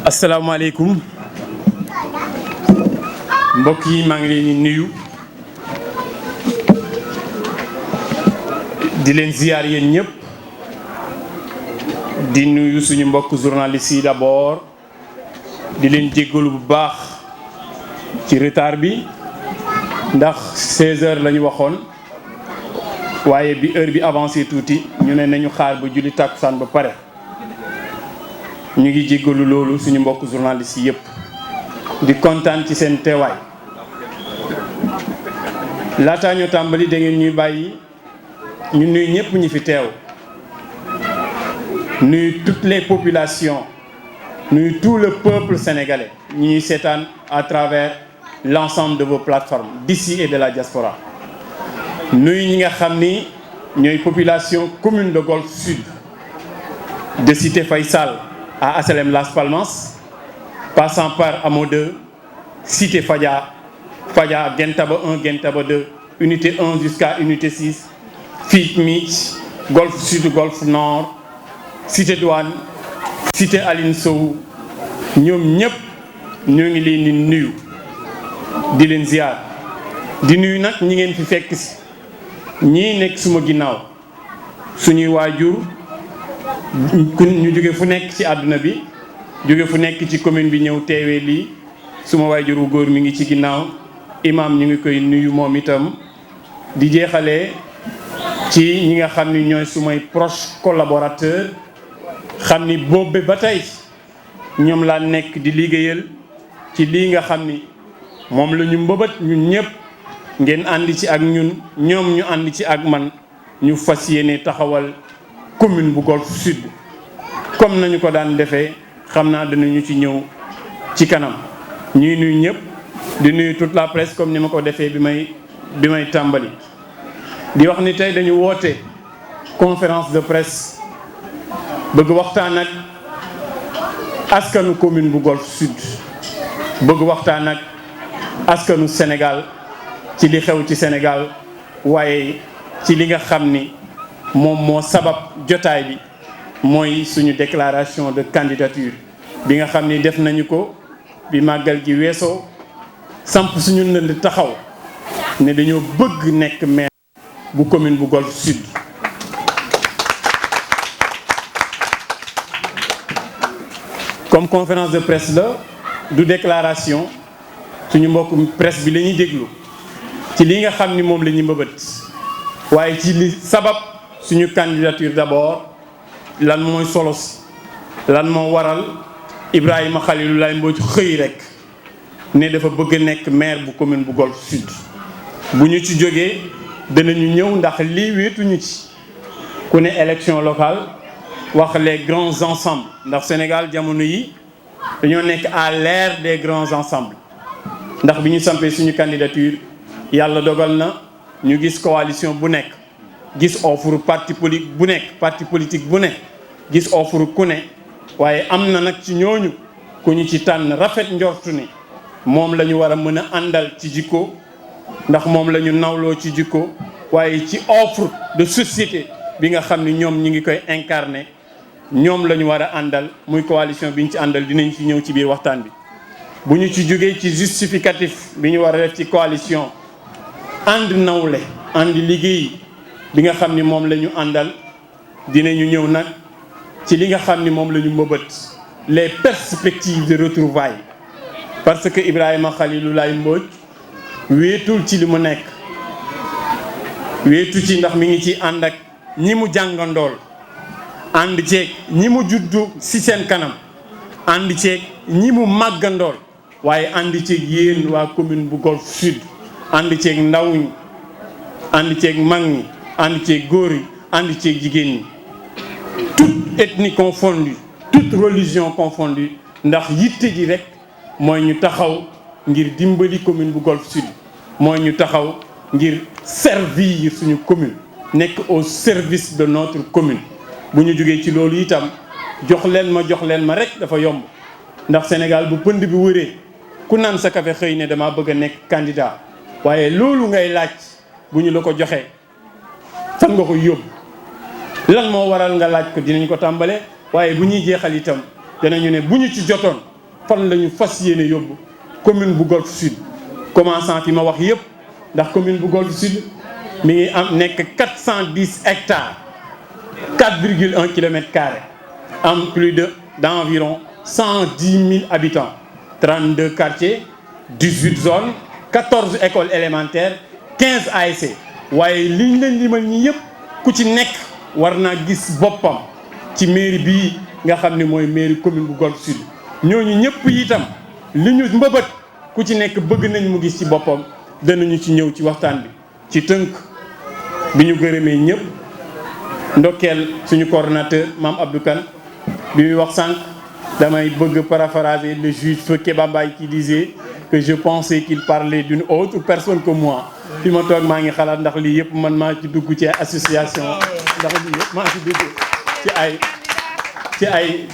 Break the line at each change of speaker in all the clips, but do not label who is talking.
asalaamaaleykum mbokk yi maa ngi leen di nuyu di leen ziyaar yéen ñëpp di nuyu suñu mbokk journalistes yi d'abord di leen jéggalu bu baax ci retard bi ndax 16h la ñu waxoon waaye bi heure bi avancé tuuti ñu ne nañu xaar ba julli tàkkusaan ba pare ñu ngi jéggalu loolu suñu mbokk journalistes yi yëpp di kontaan ci seen teewaay laataa ñu tàmbali da ngeen ñuy bàyyi ñu nuyu ñëpp ñi fi teew nuyu toutes les populations nuyu tout le peuple sénégalais ñi ñuy seetaan à travers l'ensemble de vos plateformes d'ici et de la diaspora nuyu ñi nga xam ni ñooy population commune de Golf Sud de Cité Faysal à HLM Las Palmas passant par Hamo 2 Cité Fadia Guentaba 1 Guentaba 2 unité 1 jusqu'à unité 6 Fitmich Golf Sud Golf Nord Cité Douane Cité Aline Sow ñoom ñëpp ñoo ngi leen di nuyu di leen ziar di nuyu nag ñi ngeen fi fekk si ñii nekk suma ginnaaw suñuy waajur ñu jóge fu nekk ci àdduna bi jóge fu nekk ci commune bi ñëw teewee lii suma waajur wu góor mi ngi ci ginnaaw imam ñu ngi koy nuyu moom itam di jeexalee ci ñi nga xam ni ñooy sumay proche collaborateur xam ni boobu ba tey ñoom laa nekk di liggéeyal ci lii nga xam ni moom la ñu mbëbët ñun ñëpp ngeen ànd ci ak ñun ñoom ñu ànd ci ak man ñu fas yéene taxawal commune bu Golf Sud comme nañu ko daan defee xam naa danañu ci ñëw ci kanam ñuy nuyu ñëpp di nuyu toute la presse comme ni ma ko defee bi may tàmbali di wax ni tey dañu woote conférence de presse bëgg waxtaan ak askanu commune bu Golf Sud bëgg waxtaan ak askanu Sénégal ci li xew ci Sénégal waaye ci li nga xam ni moom moo sabab jotaay bi mooy suñu déclaration de candidature bi nga xam ni def nañu ko bi màggal gi weesoo samp suñu ndënd taxaw ne dañoo bëgg nekk maire bu commune bu Golf Sud comme conférence de presse la du déclaration suñu mbokk presse bi la ñuy déglu ci li nga xam ni moom la ñuy mbëbët waaye ci li sabab suñu candidature d'abord lan mooy solos lan moo waral Ibrahima Khalilou Mbodj xëy rek ne dafa bëgg a nekk maire bu commune bu Golf Sud bu ñu ci jógee danañu ñëw ndax lii wéetuñu ci ku ne élection locale wax les grands ensembles ndax Sénégal jamono yi dañoo nekk à l'ère des grands ensembles ndax bi ñu sampee suñu candidature yàlla dogal na ñu gis coalition bu nekk gis offre parti politique bu nekk gis offre ku ne waaye am na nag ci ñooñu ku ñu ci tànn rafet njortu ni moom la ñu war a mën a àndal ci jikko ndax moom la ñu nawloo ci jikko waaye ci offre de société bi nga xam ni ñoom ñi ngi koy incarner ñoom la ñu war a àndal muy coalition bi ñu ci àndal dinañ ci ñëw ci biir waxtaan bi bu ñu ci jógee ci justificatif bi ñu war a def ci coalition ànd nawle ànd liggéey bi nga xam ni moom la ñu àndal dinañu ñëw nag ci li nga xam ni moom la ñu mëbët les perspectives de retrouvailles parce que Ibrahima Khalilou Mbodj wéetul ci li mu nekk wéetu ci ndax mi ngi ci ànd ak ñi mu jàngandool ànd ceeg ñi mu juddu ci seen kanam ànd ceeg ñi mu màggandool waaye ànd ceeg yéen waa commune bu Golf Sud ànd ceeg ndaw ñi ànd ceeg mag ñi ànd ceeg góor yi ànd ceeg jigéen ñi toute ethnie confondue toute religion confondue ndax yitte ji rek mooy ñu taxaw ngir dimbali commune bu Golf Sud mooy ñu taxaw ngir servir suñu commune nekk au service de notre commune bu ñu jógee ci loolu itam jox leen ma rek dafa yomb ndax Sénégal bu pënd bi wëree ku naan sa café xëy ne dama bëgg a nekk candidat waaye loolu ngay laaj bu ñu la ko joxee fan nga ko yóbbu lan moo waral nga laaj ko dinañ ko tàmbale waaye bu ñuy jeexal itam danañu ne bu ñu ci jotoon fan la ñu fas yéene yóbbu commune bu Golf Sud commençant fi ma wax yépp ndax commune bu Golf Sud mi ngi am nekk 410 hectares 4,1 kilomètres carrés am plus d'environ 110 000 habitants 32 quartiers 18 zones 14 écoles élémentaires 15 ASC waaye liñ leen limal ñi yëpp ku ci nekk war naa gis boppam ci mairie bii nga xam ne mooy mairie commune bu Golf Sud ñooñu ñëpp itam li ñu mbëbët ku ci nekk bëgg nañ mu gis ci boppam danañu ci ñëw ci waxtaan bi ci tënk bi ñu gërëmee ñëpp ndokkeel suñu coordonnateur Mame Abdou Kane bi muy wax sànq damay bëgg paraphraser le juge Feu Kéba Mbaye qui disait que je pensais qu'il parlait d'une autre personne que moi fi ma toog maa ngi xalaat ndax lii yëpp man maa ci dugg ci ay association ndax lii yëpp maa ci dugg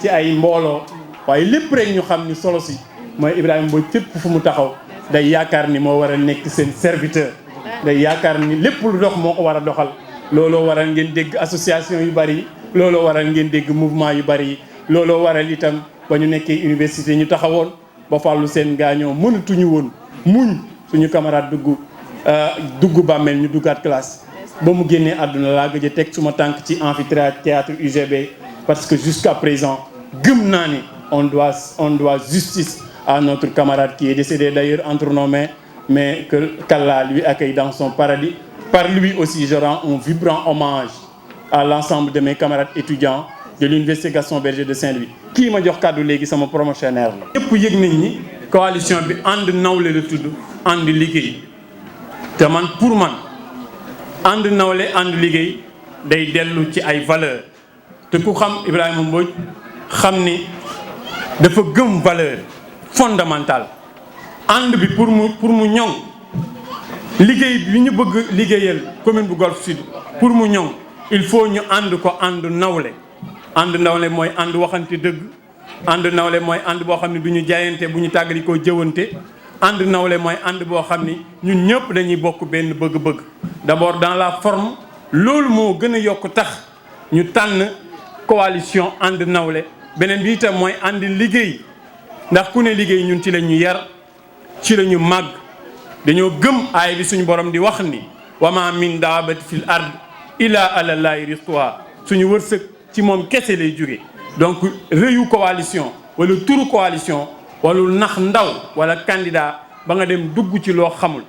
ci ay mbooloo waaye lépp rek ñu xam ni solo si mooy Ibrahima Mbodj fépp fu mu taxaw day yaakaar ni moo war a nekk seen serviteur day yaakaar ni lépp lu dox moo ko war a doxal looloo waral ngeen dégg association yu bari looloo waral ngeen dégg mouvement yu bari looloo waral itam ba ñu nekkee université ñu taxawoon ba fàllu seen gaañoo mënatuñu woon muñ suñu camarade dugg bàmmeel ñu duggaat classe ba mu génnee àdduna laa gëj a teg suma tànk ci amphithéâtre UGB parce que jusqu'à présent gëm naa ni on doit justice à notre camarade qui est décédé d'ailleurs entre nos mains mais que qu'Allah lui accueille dans son paradis. Par lui aussi je rends un vibrant hommage à l'ensemble de mes camarades étudiants de l'université Gaston Berger de Saint-Louis kii ma jox kàddu léegi sama promotionnaire la. ñëpp yëg nañ ni coalition bi ànd nawle la tudd ànd liggéey te man pour man ànd nawle ànd liggéey day dellu ci ay valeurs te ku xam Ibrahima Mbodj xam ni dafa gëm valeur fondamentale ànd bi pour mu ñoŋ liggéey bi ñu bëgg liggéeyal commune bu Golf Sud pour mu ñoŋ il faut ñu ànd ko ànd nawle ànd nawle mooy ànd waxante dëgg ànd nawle mooy ànd boo xam ne du ñu jaayante bu ñu tàggali koo jëwante ànd nawle mooy ànd boo xam ni ñun ñëpp dañuy bokk benn bëgg-bëgg d'abord dans la forme loolu moo gën a yokk tax ñu tànn coalition ànd nawle beneen bi itam mooy ànd liggéey ndax ku ne liggéey ñun ci la ñu yar ci la ñu màgg dañoo gëm aay bi suñu borom di wax ni wa ma min daabati fil ard illa ala llahi rizquha suñu wërsëg ci moom kese lay jóge donc rëyu coalition wala turu coalition wala nax ndaw wala candidat ba nga dem dugg ci loo xamul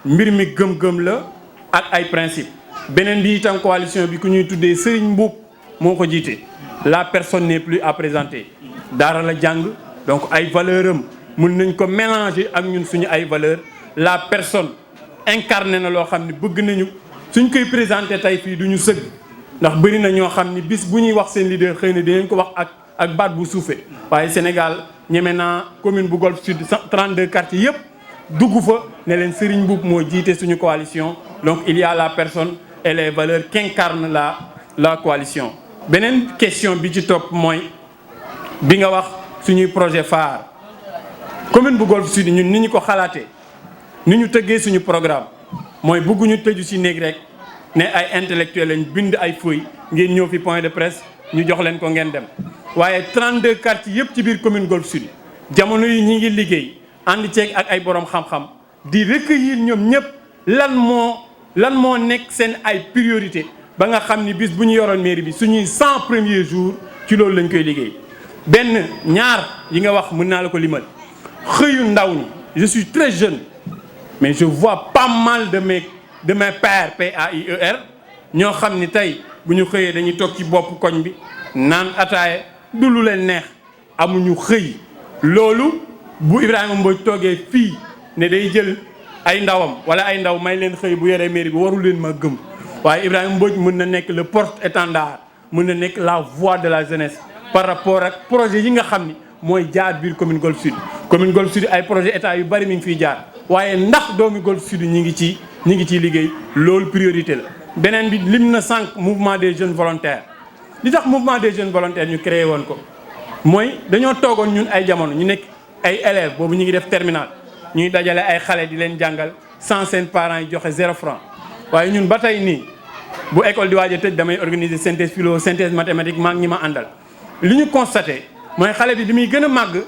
mbir mi gëm-gëm la ak ay principe beneen bi itam coalition bi ku ñuy tuddee Serigne Mboup moo ko jiite la personne n'est plus à présenter daara la jàng donc ay valeur am mën nañ ko mélanger ak ñun suñu ay valeur la personne incarné na loo xam ne bëgg nañu suñ koy présenté tey fii du ñu sëgg ndax bëri na ñoo xam ni bis bu ñuy wax seen leader xëy na dinañ ko wax ak baat bu suufee waaye Sénégal ñeme naa commune bu Golf Sud 32 quartiers yëpp dugg fa ne leen Serigne Mboup moo jiite suñu coalition donc il y a la personne et les valeurs qu'incarne la coalition. beneen question bi ci topp mooy bi nga wax suñuy projet phare commune bu Golf Sud ñun ni ñu ko xalaatee ni ñu tëggee suñu programme mooy bëgguñu tëju ci néeg rek ne ay intellectuels lañ bind ay feuilles ngeen ñëw fi point de presse ñu jox leen ko ngeen dem waaye 32 quartiers yëpp ci biir commune Golf Sud jamono yi ñi ngi liggéey ànd ceeg ak ay borom xam-xam di recueillir ñoom ñëpp lan moo nekk seen ay priorité ba nga xam ni bis bu ñu yoroon mairie bi suñuy 100 premiers jours ci loolu lañ koy liggéey benn ñaar yi nga wax mën naa la ko limal xëyu ndaw ñi je suis très jeune mais je vois pas mal de mes pairs PAIER ñoo xam ni tey bu ñu xëyee dañuy toog ci bopp koñ bi naan ataaye du lu leen neex amuñu xëy loolu bu Ibrahima Mbodj toogee fii ne day jël ay ndawam wala ay ndaw may leen xëy bu yoree mairie bi warul leen ma gëm waaye Ibrahima Mbodj mën na nekk le porte-étendard mën na nekk la voix de la jeunesse par rapport ak projet yi nga xam ni mooy jaar biir commune Golf Sud commune Golf Sud ay projet état yu bari mi ngi fiy jaar waaye ndax doomi Golf Sud ñi ngi ciy liggéey loolu priorité la beneen bi lim na sànq mouvement des jeunes volontaires li tax mouvement des jeunes volontaires ñu créé woon ko mooy dañoo toogoon ñun ay jamono ñu nekk ay élèves boobu ñu ngi def terminal ñuy dajale ay xale di leen jàngal sans seen parents yi joxe 0 franc waaye ñun ba tey nii bu école di waaj a tëj damay organiser synthèse philo synthèse mathématique maa ngi ñi ma àndal li ñu constaté mooy xale bi li muy gën a màgg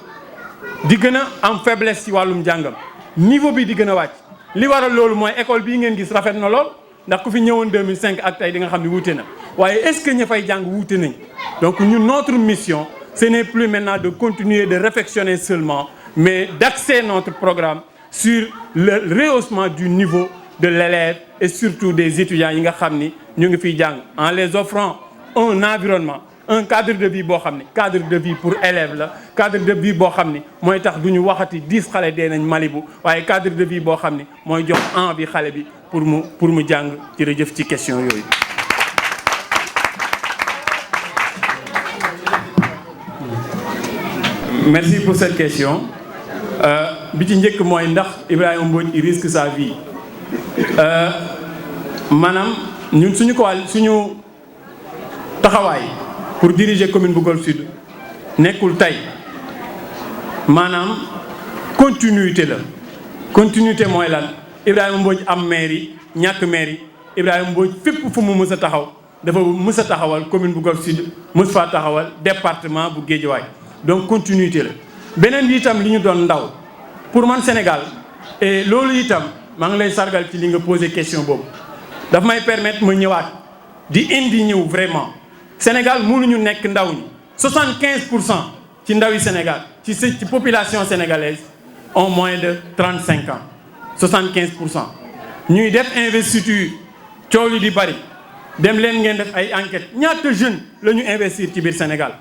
di gën a am faiblesse ci wàllum jàngam niveau bi di gën a wàcc li waral loolu mooy école bii ngeen gis rafet na lool ndax ku fi ñëwoon 2005 ak tey di nga xam ne wuute na waaye est-ce que ña fay jàng wuute nañ donc ñun notre mission ce n'est plus maintenant de continuer de réfectionner seulement mais d'axer notre programme sur le rehaussement du niveau de l'élève et surtout des étudiants yi nga xam ni ñu ngi fiy jàng en les offrant un environnement un cadre de vie boo xam ne cadre de vie pour élèves la cadre de vie boo xam ni mooy tax du ñu waxati 10 xale dee nañ Malibu waaye cadre de vie boo xam ni mooy jox envie xale bi pour mu jàng jërëjëf ci question yooyu. Merci pour cette question bi ci njëkk mooy ndax Ibrahima Mbodj il risque sa vie maanaam ñun suñu taxawaay pour diriger commune bu Golf Sud nekkul tey maanaam continuité la continuité mooy lan Ibrahima Mbodj am mairie ñàkk mairie Ibrahima Mbodj fépp fu mu mës a taxaw dafa mës a taxawal commune bu Golf Sud mës faa taxawal département bu Guédiawaye donc continuité la beneen bi itam li ñu doon ndaw pour man Sénégal et loolu itam maa ngi lay sargal ci li nga posé question boobu daf may permettre ma ñëwaat di indi ñëw vraiment Sénégal mënuñu nekk ndaw ñi 75% ci ndaw yi Sénégal ci population sénégalaise ont moins de 35 ans 75% ñuy def investiture coow li di bari dem leen ngeen def ay enquêtes ñaata jeunes la ñu investir ci biir Sénégal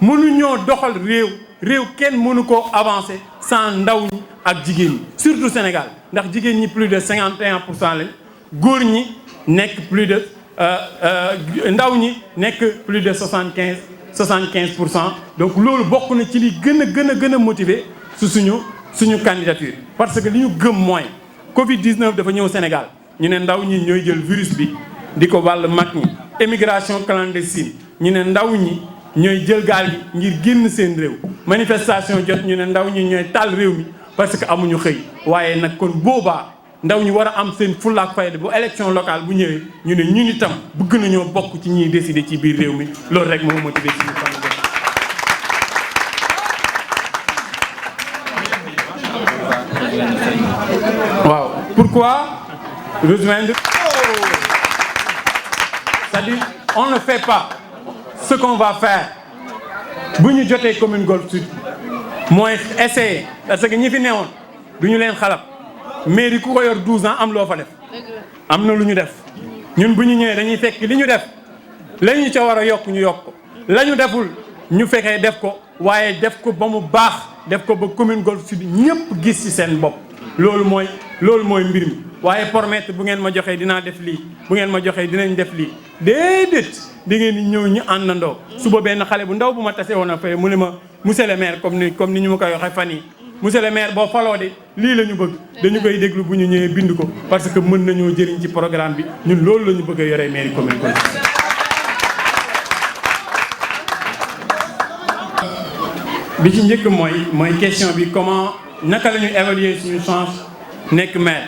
mënuñoo doxal réew kenn mënu koo avancer sans ndaw ñi ak jigéen ñi surtout Sénégal ndax jigéen ñi plus de 51% lañ góor ñi nekk plus de ndaw ñi nekk plus de 75%. donc loolu bokk na ci li gën a motiver suñu candidature parce que li ñu gëm mooy Covid-19 dafa ñëw Sénégal ñu ne ndaw ñi ñooy jël virus bi di ko wàll mag ñi émigration clandestine ñu ne ndaw ñi ñooy jël gaal gi ngir génn seen réew manifestation jot ñu ne ndaw ñi ñooy taal réew mi parce que amuñu xëy waaye nag kon boobaa ndaw ñi war a am seen fulla ak fayda bu élection locale bu ñëwee ñu ne ñun itam bëgg nañoo bokk ci ñiy décider ci biir réew mi loolu rek moo motivé ci ñu waaw pourquoi rejoindre c'est-à-dire on ne fait pas ce qu'on va faire bu ñu jotee commune Golf Sud mooy essayer parce que ñi fi newoon du ñu leen xalab mairie ku ko yor 12 ans am loo fa def am na lu ñu def ñun bu ñu ñëwee dañuy fekk li ñu def la ñu ca war a yokk ñu yokk la ñu deful ñu fekkee def ko waaye def ko ba mu baax def ko ba commune Golf Sud ñëpp gis ci seen bopp loolu mooy mbir mi waaye promettre bu ngeen ma joxee dinaa def lii bu ngeen ma joxee dinañ def lii déedéet di ngeen di ñëw ñu àndandoo suba benn xale bu ndaw bu ma tase woon a fay mu ne ma monsieur le maire comme ni ñu ma koy waxee fan yi monsieur le maire boo faloo de lii la ñu bëgg dañu koy déglu bu ñu ñëwee bind ko parce que mën nañoo jëriñ ci programme bi ñun loolu la ñu bëgg a yoree mairie commune Golf Sud bi ci njëkk mooy question bi comment naka la ñu évaluer suñu chance nekk maire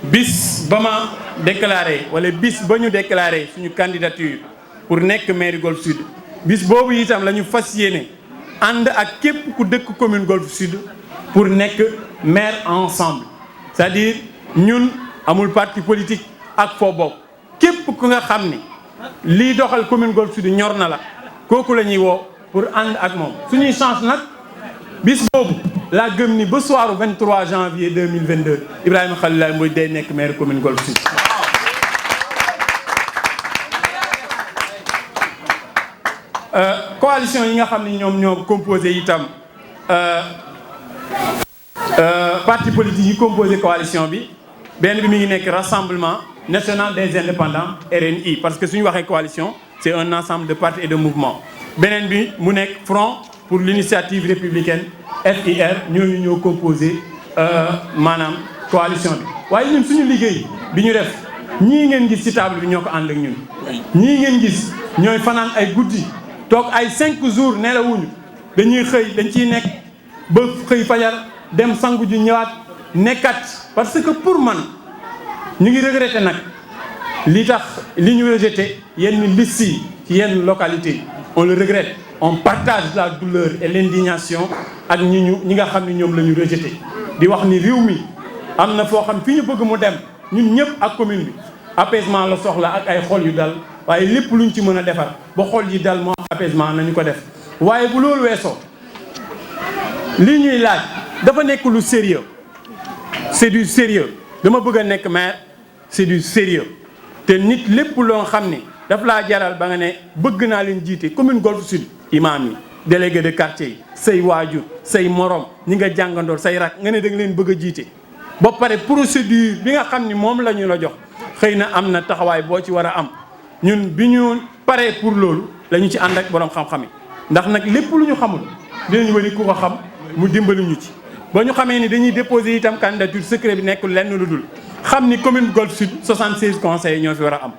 bis ba ma déclaré wala bis ba ñu déclaré suñu candidature pour nekk mairie Golf Sud bis boobu itam la ñu fas yéene ànd ak képp ku dëkk commune Golf Sud pour nekk maire ensemble c'est-à-dire ñun amul parti politique ak foo bokk képp ku nga xam ni lii doxal commune Golf Sud ñor na la kooku la ñuy woo pour ànd ak moom suñuy chance nag bis boobu laa gëm ni ba soiru 23 janvier 2022 Ibrahima Khalilou Mbodj day nekk maire commune Golf Sud coalition yi nga xam ne ñoom ñoo composé itam parti politique yi composé coalition bi benn bi mi ngi nekk rassemblement national des indépendants RNI parce que suñu waxee coalition c'est un ensemble de partis et de mouvements beneen bi mu nekk front pour l'initiative républicaine FIR ñooñu ñoo composé maanaam coalition bi waaye ñun suñu liggéey bi ñu def ñii ngeen gis ci table bi ñoo ko ànd ak ñun ñii ngeen gis ñooy fanaan ay guddi toog ay 5 jours nelawuñu dañuy xëy dañ ciy nekk ba xëy fajar dem sangu ji ñëwaat nekkat parce que pour man ñu ngi regretter nag li tax li ñu rejeté yenn liste yi ci yenn localité on le regrette, on partage la douleur et l'indignation ak ñi nga xam ne ñoom la ñu rejeté di wax ni réew mi am na foo xam fi ñu bëgg mu dem ñun ñëpp ak commune bi apaisement la soxla ak ay xol yu dal waaye lépp luñ ci mën a defar ba xol yi dal moo apaisement nañu ko def waaye bu loolu weesoo lii ñuy laaj dafa nekk lu sérieux c'est du sérieux dama bëgg a nekk maire c'est du sérieux te nit lépp loo xam ni daf laa jaral ba nga ne bëgg naa leen jiite commune Golf Sud imam yi délégué de quartier yi say waajur say morom ñi nga jàngandoor say rak nga ne da nga leen bëgg a jiite ba pare procédure bi nga xam ni moom la ñu la jox xëy na am na taxawaay boo ci war a am ñun bi ñu paree pour loolu la ñu ci ànd ak borom xam-xam yi ndax nag lépp lu ñu xamul dinañu wëri ku ko xam mu dimbali ñu ci ba ñu xamee ni dañuy déposer itam candidature secret bi nekkul lenn lu dul xam ni commune Golf Sud 76 conseillers ñoo fi war a am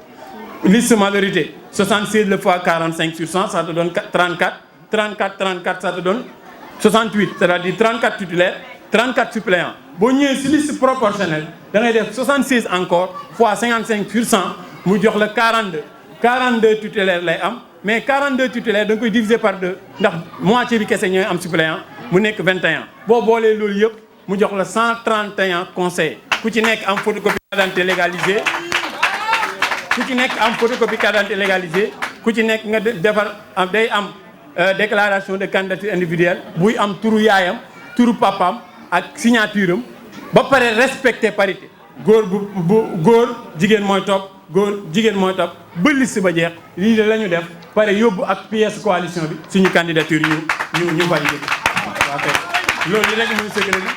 liste majorité 76 le fois 45%, ça te donne 34 34 34, ça te donne 68, c'est-à-dire 34 titulaires 34 suppléants. Bon, nous avons une liste proportionnelle, vous avez 76 encore, fois 55%, vous avez le 42. 42 titulaires, mais 42 titulaires, donc vous divisez par 2. La moitié du question est suppléant, vous n'avez que 21. Bon, vous avez vous avez 131 conseils. Vous avez en photocopie d'identité légalisée. Vous avez en photocopie d'identité légalisée. Vous avez déclaration de candidature individuelle. Vous avez tour yaayam, tour papam. Ak signature am ba pare respecter parité góor bu góor jigéen mooy topp góor jigéen mooy topp ba liste ba jeex lii de la ñu def pare yóbbu ak pièce coalition bi suñu candidature ñu validé waaw kay loolu li rek muy secret bi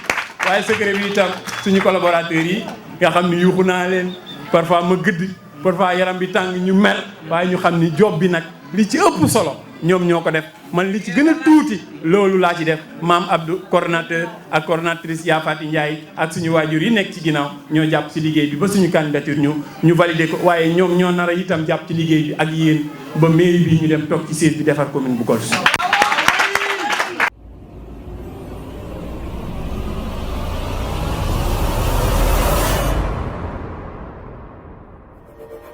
waaye secret bi itam suñu collaborateurs yi nga xam ni yuuxu naa leen parfois ma gëdd parfois yaram bi tàng ñu mer waaye ñu xam ni job bi nag li ci ëpp solo ñoom ñoo ko def man li ci gën a tuuti loolu laa ci def maam Abdou coordonnateur ak coordonnatrice Yaa Fatou Ndiaye ak suñu waajur yi nekk ci ginnaaw ñoo jàpp ci liggéey bi ba suñu candidature ñu validé ko waaye ñoom ñoo nar a itam jàpp ci liggéey bi ak yéen ba mairie bi ñu dem toog ci siège bi defar commune bu Golf.